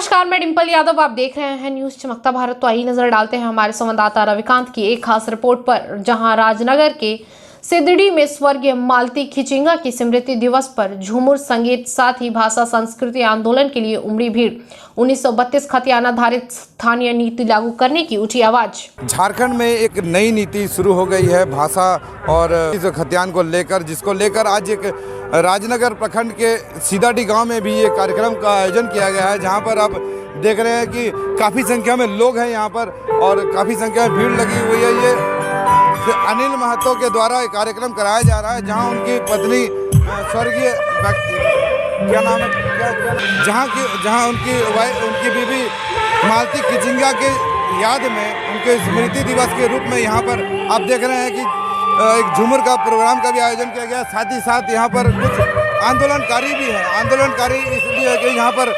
नमस्कार, मैं डिंपल यादव। आप देख रहे हैं न्यूज चमकता भारत। तो आइए नजर डालते हैं हमारे संवाददाता रविकांत की एक खास रिपोर्ट पर, जहां राजनगर के सिद्धड़ी में स्वर्गीय मालती खिचिंगा की स्मृति दिवस पर झूमर संगीत साथ ही भाषा संस्कृति आंदोलन के लिए उमड़ी भीड़। 1932 खतियान आधारित स्थानीय नीति लागू करने की उठी आवाज। झारखंड में एक नई नीति शुरू हो गई है भाषा और खतियान को लेकर, जिसको लेकर आज एक राजनगर प्रखंड के सीधाडी गांव में भी ये कार्यक्रम का आयोजन किया गया है, जहां पर आप देख रहे हैं कि काफ़ी संख्या में लोग हैं यहाँ पर और काफ़ी संख्या में भीड़ लगी हुई है। ये अनिल महतो के द्वारा एक कार्यक्रम कराया जा रहा है, जहां उनकी पत्नी स्वर्गीय क्या नाम है जहां उनकी बीवी मालती खिचिंगा के याद में उनके स्मृति दिवस के रूप में यहाँ पर आप देख रहे हैं कि एक झूमर का प्रोग्राम का भी आयोजन किया गया। साथ ही साथ यहाँ पर कुछ आंदोलनकारी भी हैं। आंदोलनकारी इसलिए है कि यहाँ पर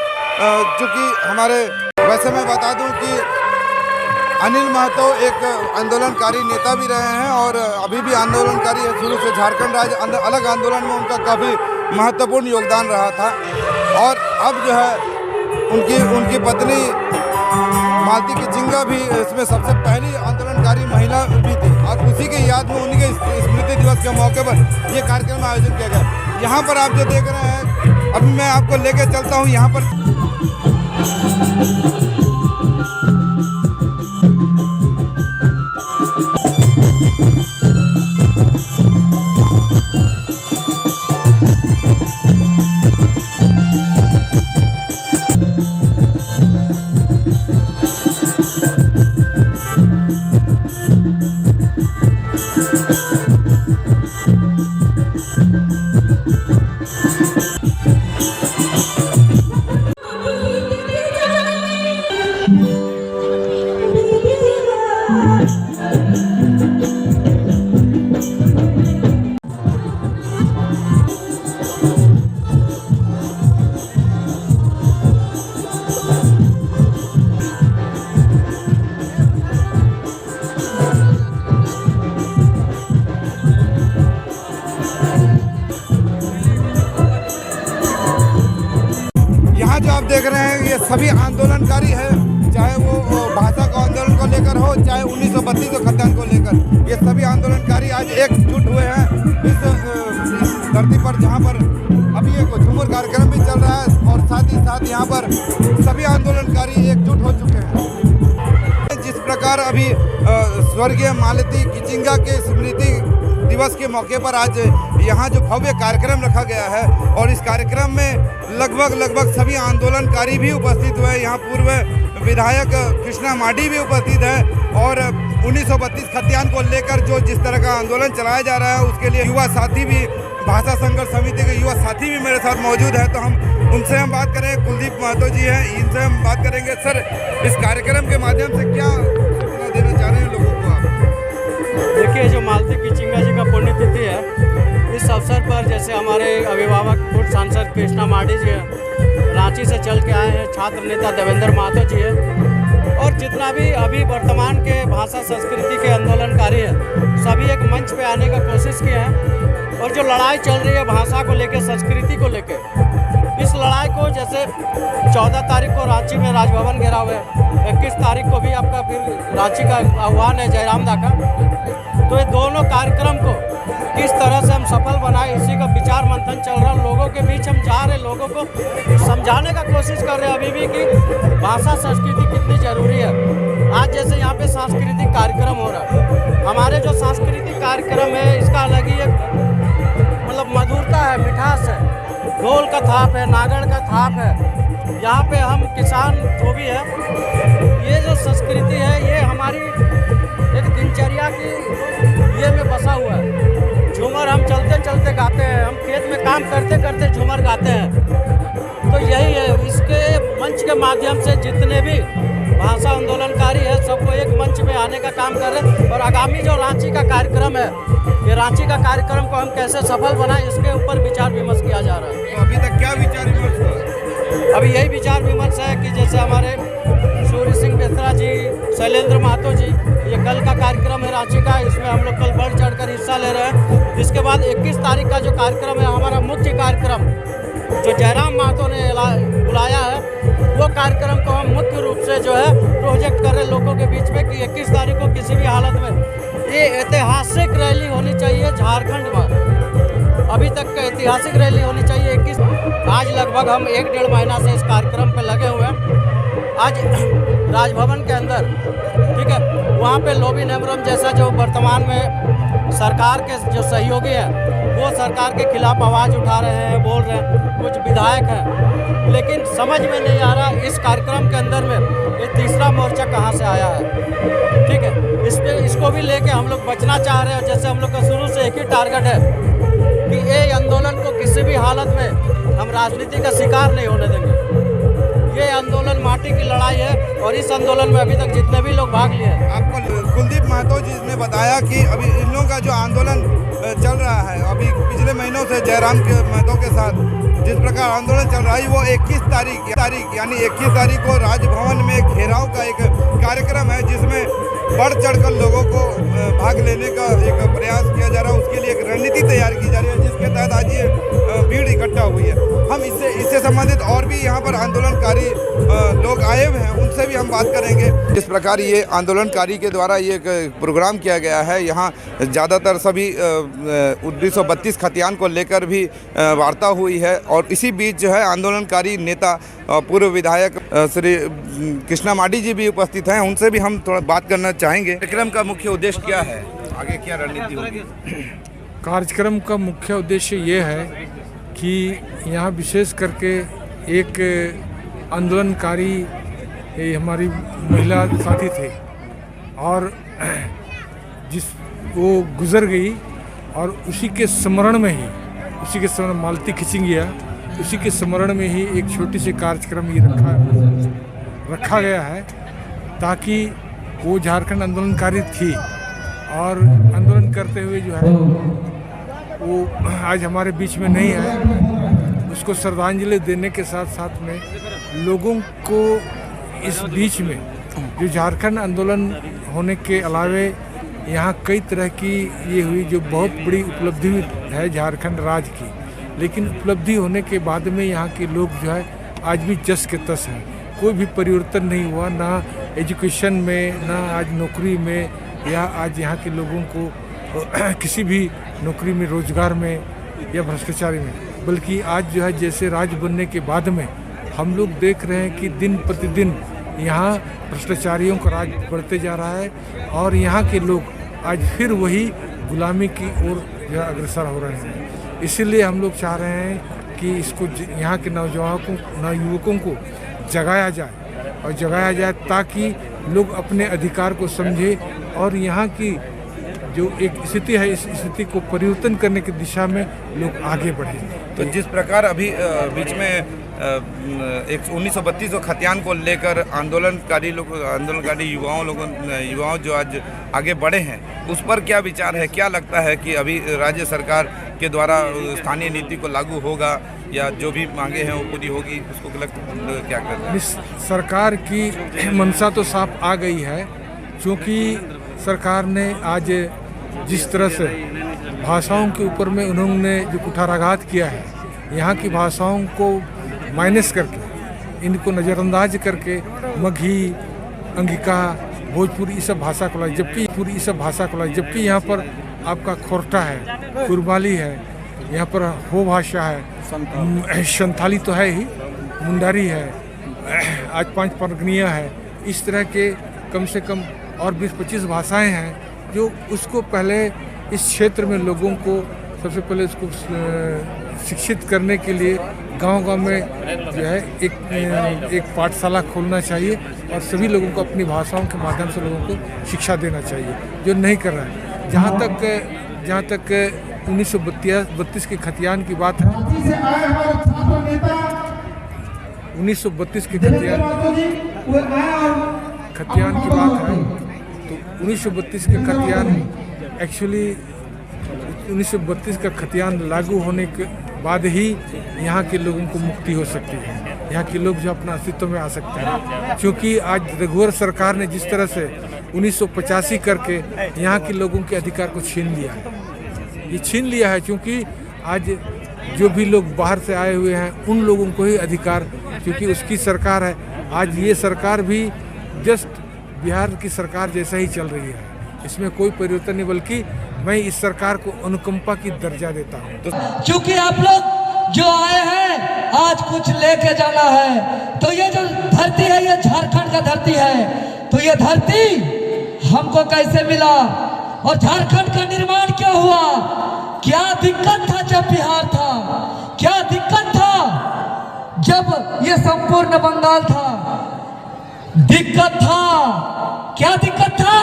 चूँकि हमारे, वैसे मैं बता दूँ कि अनिल महतो एक आंदोलनकारी नेता भी रहे हैं और अभी भी आंदोलनकारी है। शुरू से झारखंड राज्य अलग आंदोलन में उनका काफ़ी महत्वपूर्ण योगदान रहा था और अब जो है उनकी पत्नी मालती खिचिंगा भी इसमें सबसे पहली आंदोलनकारी महिला भी थी और उसी के याद में उन्हीं के स्मृति दिवस के मौके पर ये कार्यक्रम आयोजन किया गया। यहाँ पर आप जो देख रहे हैं, अभी मैं आपको लेके चलता हूँ यहाँ पर। जो आप देख रहे हैं ये सभी आंदोलनकारी है, चाहे वो भाषा का आंदोलन को लेकर हो, चाहे 1932 खतियान को लेकर, ये सभी आंदोलनकारी आज एकजुट हुए हैं इस धरती पर, जहां पर अभी एक झूमर कार्यक्रम भी चल रहा है और साथ ही साथ यहाँ पर सभी आंदोलनकारी एकजुट हो चुके हैं। जिस प्रकार अभी स्वर्गीय मालती खिचिंगा के स्मृति दिवस के मौके पर आज यहाँ जो भव्य कार्यक्रम रखा गया है और इस कार्यक्रम में लगभग सभी आंदोलनकारी भी उपस्थित हुए। यहाँ पूर्व विधायक कृष्णा माडी भी उपस्थित है और 1932 खतियान को लेकर जो जिस तरह का आंदोलन चलाया जा रहा है उसके लिए युवा साथी भी, भाषा संघर्ष समिति के युवा साथी भी मेरे साथ मौजूद है। तो उनसे हम बात करें। कुलदीप महतो जी हैं, इनसे हम बात करेंगे। सर, इस कार्यक्रम के माध्यम से क्या सूचना देना चाह रहे हैं लोगों को आप? देखिए, जो मालती खिचिंगा जी का पुण्यतिथि है, इस अवसर पर जैसे हमारे अभिभावक पूर्व सांसद कृष्णा माडी जी हैं, रांची से चल के आए हैं, छात्र नेता देवेंद्र महतो जी हैं और जितना भी अभी वर्तमान के भाषा संस्कृति के आंदोलनकारी हैं, सभी एक मंच पे आने का कोशिश किए हैं। और जो लड़ाई चल रही है भाषा को लेकर, संस्कृति को लेकर, इस लड़ाई को जैसे 14 तारीख को रांची में राजभवन घेराव है, 21 तारीख को भी आपका फिर रांची का आह्वान है जयराम दा का। तो ये दोनों कार्यक्रम को किस तरह से हम सफल बनाए, इसी का विचार मंथन चल रहा है। लोगों के बीच हम जा रहे, लोगों को समझाने का कोशिश कर रहे हैं अभी भी कि भाषा संस्कृति कितनी ज़रूरी है। आज जैसे यहाँ पे सांस्कृतिक कार्यक्रम हो रहा है, हमारे जो सांस्कृतिक कार्यक्रम है इसका अलग ही एक मतलब मधुरता है, मिठास है, ढोल का थाप है, नागड़ का थाप है। यहाँ पे हम किसान जो भी है, ये जो संस्कृति है ये हमारी एक दिनचर्या की ये में बसा हुआ है। झूमर हम चलते चलते गाते हैं, हम खेत में काम करते करते झूमर गाते हैं। तो यही है, इसके मंच के माध्यम से जितने भी भाषा आंदोलनकारी है सबको एक मंच में आने का काम कर रहे हैं। और आगामी जो रांची का कार्यक्रम है, ये रांची का कार्यक्रम को हम कैसे सफल बनाएं, इसके ऊपर विचार विमर्श किया जा रहा है। तो अभी तक क्या विचार विमर्श हुआ? अभी यही विचार विमर्श है कि जैसे हमारे सूर्य सिंह बेसरा जी, शैलेंद्र महतो जी, ये कल का कार्यक्रम है रांची का, इसमें हम लोग कल बढ़ चढ़कर हिस्सा ले रहे हैं। इसके बाद 21 तारीख का जो कार्यक्रम है हमारा मुख्य कार्यक्रम, जो जयराम महतो ने बुलाया है, वो कार्यक्रम को हम मुख्य रूप से जो है प्रोजेक्ट कर रहे लोगों के बीच में कि 21 तारीख को किसी भी हालत में ये ऐतिहासिक रैली होनी चाहिए झारखंड में। अभी तक का ऐतिहासिक रैली होनी चाहिए 21। आज लगभग हम 1-1.5 महीना से इस कार्यक्रम पर लगे हुए हैं। आज राजभवन के अंदर, ठीक है, वहाँ पे लॉबी नेमरम जैसा जो वर्तमान में सरकार के जो सहयोगी हैं वो सरकार के खिलाफ आवाज़ उठा रहे हैं, बोल रहे हैं, कुछ विधायक हैं, लेकिन समझ में नहीं आ रहा इस कार्यक्रम के अंदर में ये तीसरा मोर्चा कहाँ से आया है। ठीक है, इसको भी लेके हम लोग बचना चाह रहे हैं। जैसे हम लोग का शुरू से एक ही टारगेट है कि ये आंदोलन को किसी भी हालत में हम राजनीति का शिकार नहीं होने देंगे। ये आंदोलन माटी की लड़ाई है और इस आंदोलन में अभी तक जितने भी लोग भाग लिए हैं। आपको कुलदीप महतो जी ने बताया कि अभी इन लोगों का जो आंदोलन चल रहा है, अभी पिछले महीनों से जयराम के महतो के साथ जिस प्रकार आंदोलन चल रहा है, वो 21 तारीख यानी 21 तारीख को राजभवन में घेराव का एक कार्यक्रम है, जिसमें बढ़ चढ़कर लोगों को भाग लेने का एक प्रयास किया जा रहा है। उसके लिए एक रणनीति तैयार की जा रही है, जिसके तहत आज ये भीड़ इकट्ठा हुई है। हम इससे संबंधित और भी यहाँ पर आंदोलनकारी लोग आए हुए हैं, उनसे भी हम बात करेंगे। इस प्रकार ये आंदोलनकारी के द्वारा ये एक प्रोग्राम किया गया है। यहाँ ज़्यादातर सभी 1932 खतियान को लेकर भी वार्ता हुई है और इसी बीच जो है आंदोलनकारी नेता पूर्व विधायक श्री कृष्णा माडी जी भी उपस्थित हैं, उनसे भी हम थोड़ा बात करना चाहेंगे। कार्यक्रम का मुख्य उद्देश्य क्या है, आगे क्या रणनीति होगी? कार्यक्रम का मुख्य उद्देश्य ये है कि यहाँ विशेष करके एक आंदोलनकारी हमारी महिला साथी थे और वो गुजर गई और उसी के स्मरण मालती खिचिंगिया, उसी के स्मरण में ही एक छोटी सी कार्यक्रम ये रखा गया है, ताकि वो झारखंड आंदोलनकारी थी और आंदोलन करते हुए जो है वो आज हमारे बीच में नहीं है। उसको श्रद्धांजलि देने के साथ साथ में लोगों को इस बीच में जो झारखंड आंदोलन होने के अलावे यहाँ कई तरह की ये हुई जो बहुत बड़ी उपलब्धि है झारखंड राज्य की, लेकिन उपलब्धि होने के बाद में यहाँ के लोग जो है आज भी जस के तस हैं। कोई भी परिवर्तन नहीं हुआ, ना एजुकेशन में, ना आज नौकरी में, या आज यहाँ के लोगों को किसी भी नौकरी में, रोजगार में या भ्रष्टाचारी में, बल्कि आज जो है जैसे राज्य बनने के बाद में हम लोग देख रहे हैं कि दिन प्रतिदिन यहाँ भ्रष्टाचारियों का राज बढ़ते जा रहा है और यहाँ के लोग आज फिर वही गुलामी की ओर जो है अग्रसर हो रहे हैं। इसीलिए हम लोग चाह रहे हैं कि इसको यहाँ के नवयुवकों को जगाया जाए ताकि लोग अपने अधिकार को समझें और यहाँ की जो एक स्थिति है इस स्थिति को परिवर्तन करने की दिशा में लोग आगे बढ़ें। तो जिस प्रकार अभी बीच में 1932 खतियान को लेकर आंदोलनकारी युवाओं जो आज आगे बढ़े हैं, उस पर क्या विचार है? क्या लगता है कि अभी राज्य सरकार के द्वारा स्थानीय नीति को लागू होगा या जो भी मांगे हैं वो पूरी होगी? उसको क्या करना है? सरकार की मंशा तो साफ आ गई है, क्योंकि सरकार ने आज जिस तरह से भाषाओं के ऊपर में उन्होंने जो कुठाराघात किया है, यहाँ की भाषाओं को माइनस करके, इनको नज़रअंदाज करके मगही, अंगिका, भोजपुरी इस सब भाषा को लाई, जबकि यहाँ पर आपका खोरटा है, कुरबाली है, यहाँ पर हो भाषा है, संथाली तो है ही, मुंडारी है, आज 5 परगनिया है। इस तरह के कम से कम और 20-25 भाषाएं हैं जो उसको पहले इस क्षेत्र में लोगों को सबसे पहले इसको शिक्षित करने के लिए गांव-गांव में जो है एक पाठशाला खोलना चाहिए और सभी लोगों को अपनी भाषाओं के माध्यम से लोगों को शिक्षा देना चाहिए, जो नहीं कर रहा है। जहाँ तक 1932 के खतियान की बात है, 1932 के खतियान की बात है, तो 1932 के खतियान एक्चुअली 1932 का खतियान लागू होने के बाद ही यहाँ के लोगों को मुक्ति हो सकती है, यहाँ के लोग जो अपना अस्तित्व में आ सकते हैं। क्योंकि आज रघुवर सरकार ने जिस तरह से 1985 करके यहाँ के लोगों के अधिकार को छीन लिया है, ये छीन लिया है, क्योंकि आज जो भी लोग बाहर से आए हुए हैं उन लोगों को ही अधिकार, क्योंकि उसकी सरकार है। आज ये सरकार भी जस्ट बिहार की सरकार जैसा ही चल रही है, इसमें कोई परिवर्तन नहीं, बल्कि मैं इस सरकार को अनुकंपा की दर्जा देता हूँ। क्योंकि आप लोग जो आए हैं आज कुछ लेके जाना है, तो ये जो धरती है ये झारखंड का धरती है। तो ये धरती हमको कैसे मिला और झारखंड का निर्माण क्यों हुआ? क्या दिक्कत था जब बिहार था? क्या दिक्कत था जब ये संपूर्ण बंगाल था? दिक्कत था, क्या दिक्कत था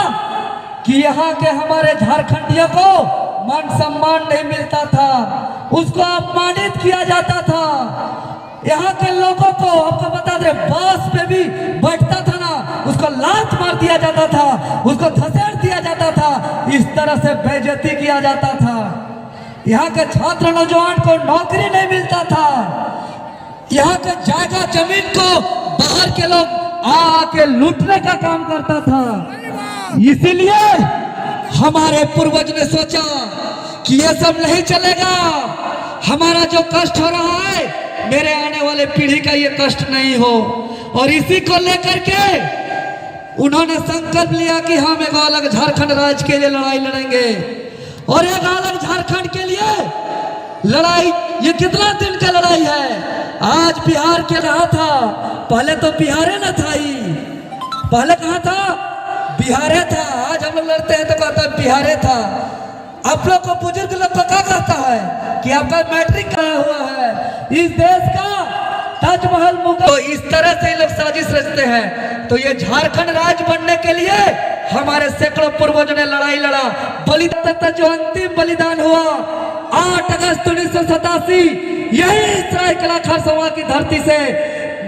कि यहाँ के हमारे झारखंडियों को मान सम्मान नहीं मिलता था, उसको अपमानित किया जाता था। यहाँ के लोगों को आपको बता दे, बस पे भी बैठता था ना, उसको लात मार दिया जाता था, उसको धसेड़ दिया जाता था, इस तरह से बेइज्जती किया जाता था। यहाँ के छात्र नौजवान को नौकरी नहीं मिलता था। यहाँ के जायगा जमीन को बाहर के लोग आके लूटने का काम करता था। इसीलिए हमारे पूर्वज ने सोचा कि ये सब नहीं चलेगा, हमारा जो कष्ट हो रहा है मेरे आने वाले पीढ़ी का ये कष्ट नहीं हो। और इसी को लेकर के उन्होंने संकल्प लिया कि हम एक अलग झारखंड राज्य के लिए लड़ाई लड़ेंगे। और एक अलग झारखंड के लिए लड़ाई, ये कितना दिन का लड़ाई है? आज बिहार के रहा था, पहले तो बिहारे न था ही, पहले कहाँ था? बिहारे था। आज हम लोग लड़ते हैं तो कहता है बिहारे था। आप लोग को बुजुर्ग लोग को क्या कहता है कि आपका मैट्रिक कराया हुआ है। इस देश का ताजमहल मुगल, तो इस तरह से लोग साजिश रचते हैं। तो ये झारखंड राज्य बनने के लिए हमारे सैकड़ों पूर्वजों ने लड़ाई लड़ा। बलिदान तक जो अंतिम बलिदान हुआ 8 अगस्त 1987, यही सरायकेला खरसावां की धरती से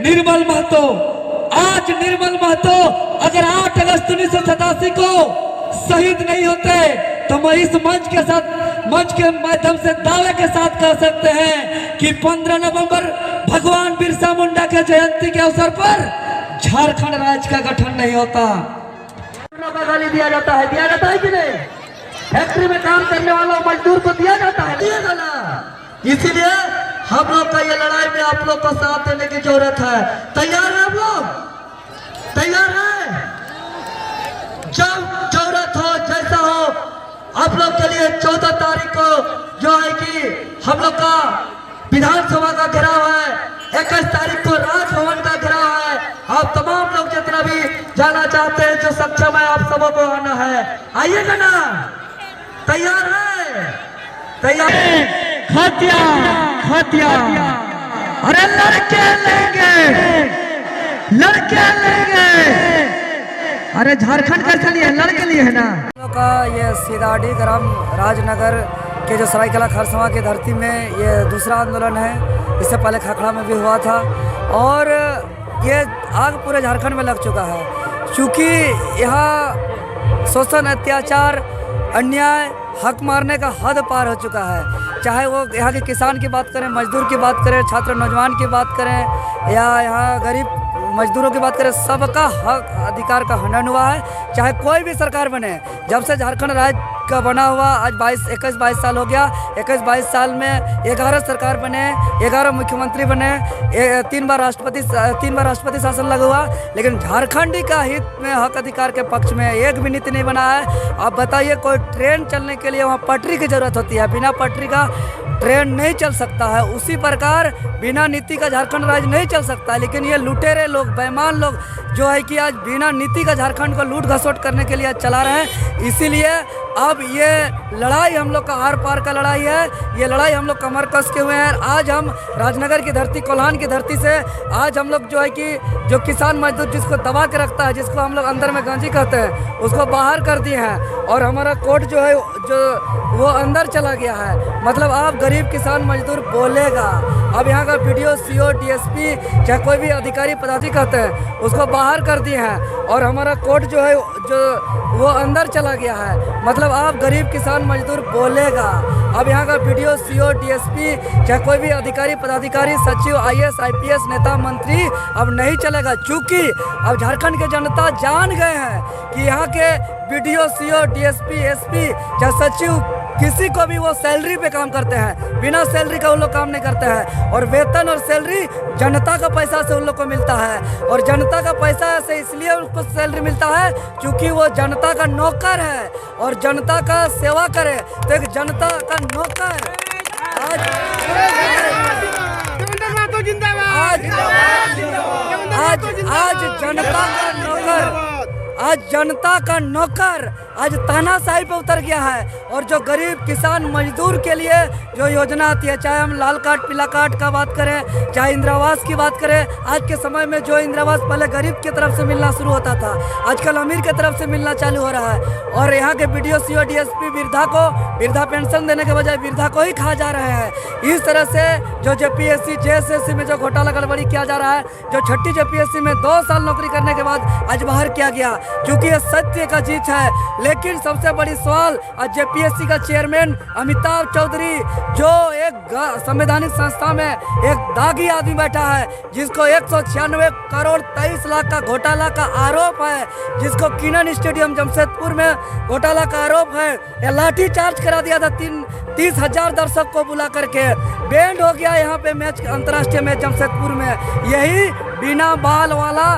निर्मल महतो, आज निर्मल महतो अगर 8 अगस्त 1987 को शहीद नहीं होते तो मैं इस मंच के माध्यम से दावे के साथ कह सकते हैं कि 15 नवंबर भगवान बिरसा मुंडा के जयंती के अवसर पर झारखंड राज्य का गठन नहीं होता। गाली दिया जाता है कि नहीं? फैक्ट्री में काम करने वालों मजदूर को दिया जाता है, दिएगा ना। इसीलिए हम लोग का ये लड़ाई में आप लोग को साथ देने की जरूरत है। तैयार है आप लोग? तैयार है? जब जरूरत हो, जैसा हो, आप लोग के लिए 14 तारीख को जो है कि हम लोग का विधानसभा का घेराव है, 21 तारीख को राजभवन का घेराव है। आप तमाम लोग जितना भी जाना चाहते हैं, जो सक्षम है, आप सबों को आना है। आइएगा ना? तैयार है? तैयार? खतिया अरे लड़के लेंगे। अरे झारखंड कैसे लिए? लड़के लिए है ना। का ये सीदाडी ग्राम राजनगर के जो सरायकेला खरसावां की धरती में ये दूसरा आंदोलन है। इससे पहले खखड़ा में भी हुआ था और ये आग पूरे झारखंड में लग चुका है, क्योंकि यहाँ शोषण, अत्याचार, अन्याय, हक मारने का हद पार हो चुका है। चाहे वो यहाँ के किसान की बात करें, मजदूर की बात करें, छात्र नौजवान की बात करें या यहाँ गरीब मजदूरों की बात करें, सबका हक अधिकार का हनन हुआ है। चाहे कोई भी सरकार बने, जब से झारखंड राज्य का बना हुआ आज 21-22 साल हो गया। 21-22 साल में 11 सरकार बने, 11 मुख्यमंत्री बने, 3 बार राष्ट्रपति शासन लगा हुआ, लेकिन झारखंडी का हित में, हक अधिकार के पक्ष में एक भी नीति नहीं बना है। आप बताइए, कोई ट्रेन चलने के लिए वहाँ पटरी की जरूरत होती है, बिना पटरी का ट्रेन नहीं चल सकता है। उसी प्रकार बिना नीति का झारखंड राज्य नहीं चल सकता है। लेकिन ये लुटेरे लोग, बेईमान लोग जो है कि आज बिना नीति का झारखंड को लूट घसोट करने के लिए चला रहे हैं। इसीलिए अब ये लड़ाई हम लोग का आर पार का लड़ाई है। ये लड़ाई हम लोग कमर कस के हुए हैं। आज हम राजनगर की धरती, कोल्हान की धरती से आज हम लोग जो है कि जो किसान मजदूर जिसको दबा के रखता है, जिसको हम लोग अंदर में गांजी कहते हैं, उसको बाहर कर दिए हैं। और हमारा कोर्ट जो है वो अंदर चला गया है। मतलब आप गरीब किसान मजदूर बोलेगा। अब यहाँ का BDO, CO, DSP चाहे कोई भी अधिकारी पदाधिकारी कहते हैं, उसको बाहर कर दिए हैं। और हमारा कोर्ट जो है वो अंदर चला गया है। मतलब आप गरीब किसान मजदूर बोलेगा। अब यहाँ का BDO, CO, DSP चाहे कोई भी अधिकारी पदाधिकारी, सचिव, IAS, IPS नेता, मंत्री अब नहीं चलेगा, क्योंकि अब झारखंड के जनता जान गए हैं कि यहाँ के BDO, CO, DSP, SP चाहे सचिव किसी को भी वो सैलरी पे काम करते हैं, बिना सैलरी का उन लोग काम नहीं करते हैं। और वेतन और सैलरी जनता का पैसा से उन लोग को मिलता है, और जनता का पैसा से इसलिए उनको सैलरी मिलता है क्योंकि वो जनता का नौकर है और जनता का सेवा करे। तो एक जनता का नौकर आज जनता का नौकर आज तानाशाही पे उतर गया है। और जो गरीब किसान मजदूर के लिए जो योजना आती है, चाहे हम लाल कार्ड पीला कार्ड का बात करें, चाहे इंदिरा आवास की बात करें, आज के समय में जो इंदिरा आवास पहले गरीब की तरफ से मिलना शुरू होता था, आजकल अमीर की तरफ से मिलना चालू हो रहा है। और यहाँ के BDO CO DSP वृद्धा पेंशन देने के बजाय वृद्धा को ही खा जा रहे हैं। इस तरह से जो JPSC JSSC में जो घोटाला गड़बड़ी किया जा रहा है, जो छठी JPSC में 2 साल नौकरी करने के बाद आज बाहर किया गया, क्योंकि ये सत्य का जीत है। लेकिन सबसे बड़ी सवाल आज JPSC का चेयरमैन अमिताभ चौधरी, जो एक संवैधानिक संस्था में एक दागी आदमी बैठा है, जिसको 196 करोड़ 23 लाख का घोटाला का आरोप है, जिसको किनन स्टेडियम जमशेदपुर में घोटाला का आरोप है, ये लाठी चार्ज करा दिया था 30,000 दर्शक को बुला करके, बैंड हो गया यहाँ पे मैच, अंतर्राष्ट्रीय मैच जमशेदपुर में। यही बिना बाल वाला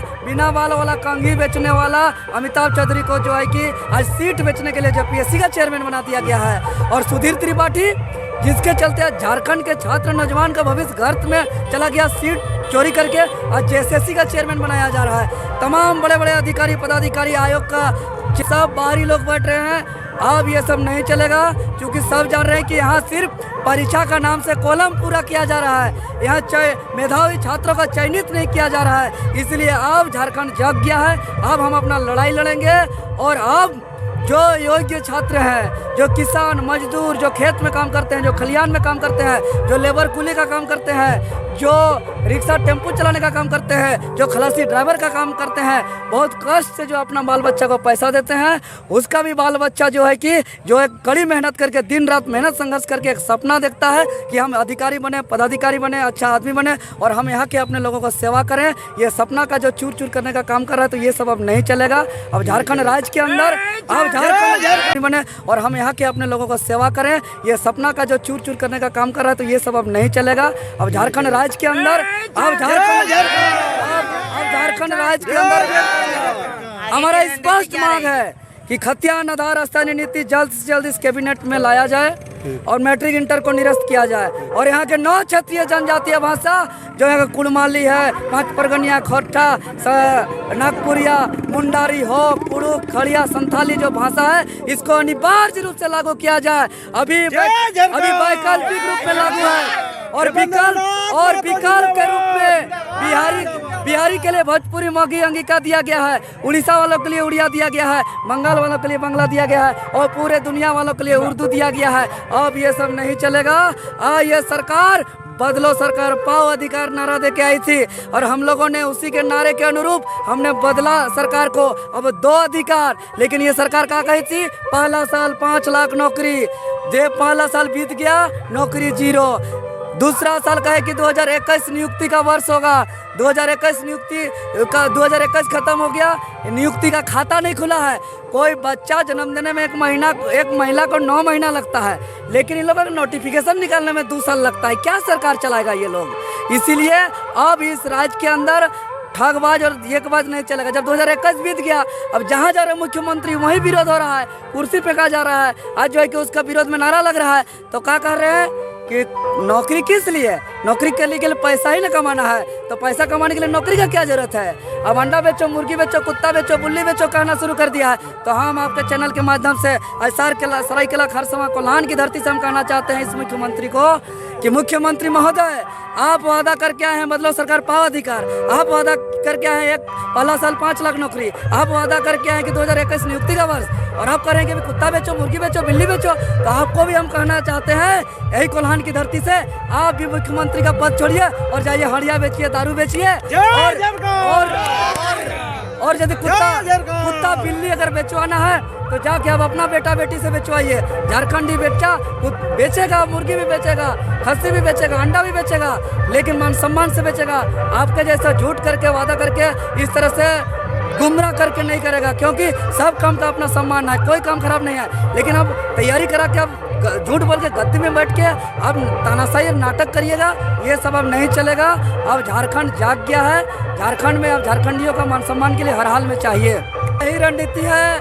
कंघी बेचने वाला अमिताभ चौधरी को जो है कि आज सीट बेचने के लिए JPSC का चेयरमैन बना दिया गया है। और सुधीर त्रिपाठी, जिसके चलते झारखंड के छात्र नौजवान का भविष्य गर्त में चला गया, सीट चोरी करके आज JSSC का चेयरमैन बनाया जा रहा है। तमाम बड़े बड़े अधिकारी पदाधिकारी आयोग का सब बाहरी लोग बैठ रहे हैं। अब ये सब नहीं चलेगा, क्योंकि सब जान रहे हैं कि यहाँ सिर्फ परीक्षा का नाम से कॉलम पूरा किया जा रहा है, यहाँ मेधावी छात्रों का चयनित नहीं किया जा रहा है। इसलिए अब झारखंड जग गया है, अब हम अपना लड़ाई लड़ेंगे। और अब जो योग्य छात्र हैं, जो किसान मजदूर, जो खेत में काम करते हैं, जो खलिहान में काम करते हैं, जो लेबर कुली का काम करते हैं, जो रिक्शा टेम्पो चलाने का काम करते हैं, जो खलासी ड्राइवर का काम करते हैं, बहुत कष्ट से जो अपना बाल बच्चा को पैसा देते हैं, उसका भी बाल बच्चा जो है कि जो एक कड़ी मेहनत करके दिन रात मेहनत संघर्ष करके एक सपना देखता है कि हम अधिकारी बने, पदाधिकारी बने, अच्छा आदमी बने और हम यहाँ के अपने लोगों को सेवा करें। ये सपना का जो चूर चूर करने का काम कर रहा है, तो ये सब अब नहीं चलेगा। अब झारखंड राज्य के अंदर झारखंड बने और हम यहाँ के अपने लोगों को सेवा करें, ये सपना का जो चूर चूर करने का काम कर रहा है, तो ये सब अब नहीं चलेगा। अब झारखंड राज्य के अंदर झारखंड राज्य के अंदर हमारा स्पष्ट मांग है कि खतियान आधार स्थानीय नीति जल्द से जल्द इस कैबिनेट में लाया जाए और मैट्रिक इंटर को निरस्त किया जाए। और यहाँ के 9 क्षेत्रीय जनजातीय भाषा जो यहाँ का कुड़माली है, 5 परगनिया, खोटा, नागपुरिया, मुंडारी हो, कुड़ू, खड़िया, संथाली जो भाषा है, इसको अनिवार्य रूप से लागू किया जाए। अभी वैकल्पिक रूप में लागू है और विकल्प के रूप में बिहारी के लिए भोजपुरी मगही अंगिका दिया गया है, उड़ीसा वालों के लिए उड़िया दिया गया है, बंगाल वालों के लिए बांग्ला दिया गया है और पूरे दुनिया वालों के लिए उर्दू दिया गया है। अब ये सब नहीं चलेगा। ये सरकार बदलो सरकार पाओ अधिकार नारा दे के आई थी और हम लोगों ने उसी के नारे के अनुरूप हमने बदला सरकार को, अब 2 अधिकार। लेकिन ये सरकार क्या कही थी, पहला साल 5 लाख नौकरी दे, पहला साल बीत गया, नौकरी 0। दूसरा साल कहे कि 2021 नियुक्ति का वर्ष होगा, 2021 खत्म हो गया, नियुक्ति का खाता नहीं खुला है। कोई बच्चा जन्म देने में एक महिला को 9 महीना लगता है, लेकिन इन लोगों को नोटिफिकेशन निकालने में 2 साल लगता है। क्या सरकार चलाएगा ये लोग? इसीलिए अब इस राज्य के अंदर ठगबाज और एकबाज नहीं चलेगा। जब 2021 बीत गया, अब जहाँ जा रहे मुख्यमंत्री वहीं विरोध हो रहा है, कुर्सी फेंका जा रहा है। आज जो है कि उसका विरोध में नारा लग रहा है, तो क्या कर रहे हैं कि नौकरी किस लिए? नौकरी के लिए पैसा ही ना कमाना है, तो पैसा कमाने के लिए नौकरी का क्या जरूरत है? अब अंडा बेचो, मुर्गी बेचो, कुत्ता बेचो, बुल्ली बेचो कहना शुरू कर दिया है। तो हम आपके चैनल के माध्यम से सरायकेला खरसवां कोल्हान की धरती से हम कहना चाहते हैं इस मुख्यमंत्री को कि मुख्यमंत्री महोदय, आप वादा करके आए हैं बदलो सरकार पाओ अधिकार, आप वादा करके आए हैं पहला साल 5 लाख नौकरी, आप वादा करके आए हैं कि 2021 नियुक्ति का वर्ष, और आप कह रहे हैं कि कुत्ता बेचो, मुर्गी बेचो, बिल्ली बेचो। तो आपको भी हम कहना चाहते हैं यही कोल्हान की धरती से, आप भी मुख्यमंत्री का पद छोड़िए और जाइए हड़िया बेचिए, दारू बेचिए, और यदि कुत्ता बिल्ली अगर बेचवाना है तो जाके अब अपना बेटा बेटी से बेचवाइए। झारखंडी बेचा बेचेगा, मुर्गी भी बेचेगा, खस्सी भी बेचेगा, अंडा भी बेचेगा, लेकिन मान सम्मान से बेचेगा। आपके जैसा झूठ करके वादा करके इस तरह से गुमराह करके नहीं करेगा, क्योंकि सब काम का अपना सम्मान है, कोई काम खराब नहीं है। लेकिन अब तैयारी करा के अब झूठ बोल के गद्दी में बैठ के अब तानाशाही नाटक करिएगा, ये सब अब नहीं चलेगा। अब झारखंड जाग गया है, झारखंड में अब झारखंडियों का मान सम्मान के लिए हर हाल में चाहिए। यही रणनीति है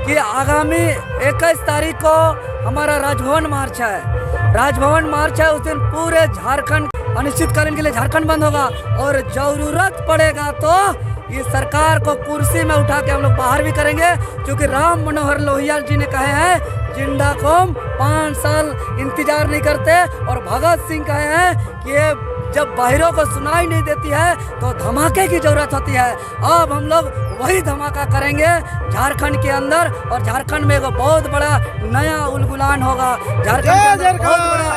कि आगामी 21 तारीख को हमारा राजभवन मार्च है। राजभवन मार्च है, उस दिन पूरे झारखंड अनिश्चितकालीन के लिए झारखंड बंद होगा और जरूरत पड़ेगा तो इस सरकार को कुर्सी में उठा के हम लोग बाहर भी करेंगे, क्योंकि राम मनोहर लोहिया जी ने कहे हैं जिंदा कौम 5 साल इंतजार नहीं करते, और भगत सिंह कहे हैं कि ये जब बाहरों को सुनाई नहीं देती है तो धमाके की जरूरत होती है। अब हम लोग वही धमाका करेंगे झारखंड के अंदर, और झारखंड में एक बहुत बड़ा नया उलगुलान होगा। झारखंड के अंदर बहुत बड़ा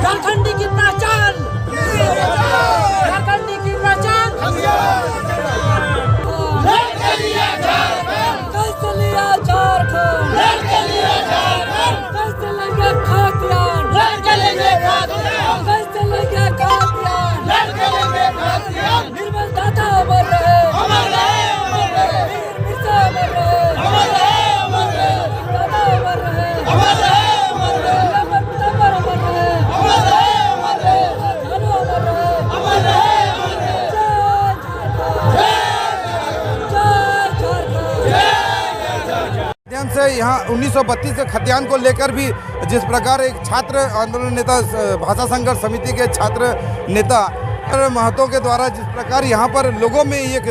झारखंडी की पहचान, झारखंडी की पहचान। कैसे लिया झारखंड, कैसे लेंगे खातियान, कैसे लेंगे खातियान। निर्मल दादा अमर रहे, वीर मिर्जा अमर रहे, दादा अमर रहे, अमर माध्यम से यहाँ 1932 के खतियान को लेकर भी जिस प्रकार एक छात्र आंदोलन नेता भाषा संघर्ष समिति के छात्र नेता महतो के द्वारा जिस प्रकार यहाँ पर लोगों में एक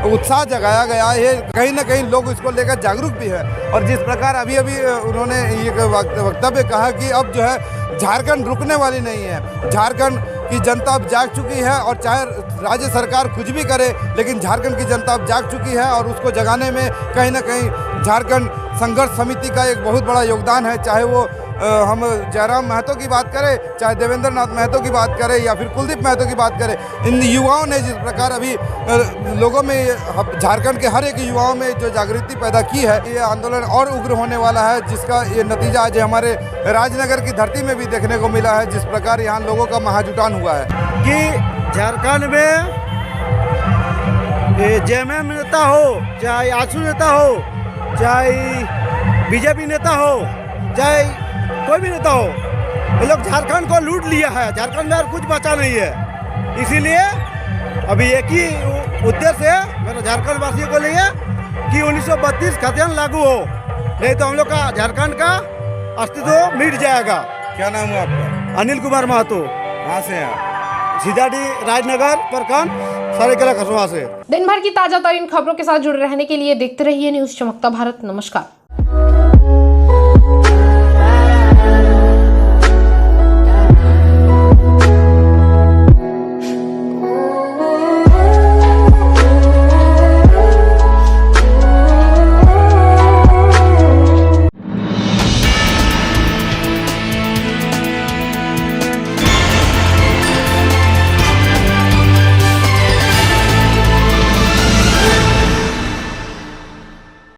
उत्साह जगाया गया है, कहीं ना कहीं लोग इसको लेकर जागरूक भी है। और जिस प्रकार अभी उन्होंने एक वक्तव्य कहा कि अब जो है झारखंड रुकने वाली नहीं है, झारखंड की जनता अब जाग चुकी है, और चाहे राज्य सरकार कुछ भी करे लेकिन झारखंड की जनता अब जाग चुकी है, और उसको जगाने में कहीं ना कहीं झारखंड संघर्ष समिति का एक बहुत बड़ा योगदान है। चाहे वो हम जयराम महतो की बात करें, चाहे देवेंद्र नाथ महतो की बात करें, या फिर कुलदीप महतो की बात करें, इन युवाओं ने जिस प्रकार अभी लोगों में, झारखंड के हर एक युवाओं में जो जागृति पैदा की है, ये आंदोलन और उग्र होने वाला है, जिसका ये नतीजा आज हमारे राजनगर की धरती में भी देखने को मिला है। जिस प्रकार यहाँ लोगों का महाजुटान हुआ है कि झारखंड में जेएमएम नेता हो, चाहे आजसू नेता हो, चाहे बीजेपी नेता हो, चाहे कोई भी नेता हो, ये लोग झारखंड को लूट लिया है। झारखंड में और कुछ बचा नहीं है। इसीलिए अभी एक ही उद्देश्य है मेरा झारखंड वासियों को लिए कि 1932 खतियान लागू हो, नहीं तो हम लोग का झारखंड का अस्तित्व मिट जाएगा। क्या नाम है आपका? अनिल कुमार महतो। कहाँ से हैं? सीताडी राजनगर प्रखंड सरायकेला खसुआ से। दिन भर की ताजा तरीन खबरों के साथ जुड़े रहने के लिए देखते रहिए न्यूज़ चमकता भारत। नमस्कार।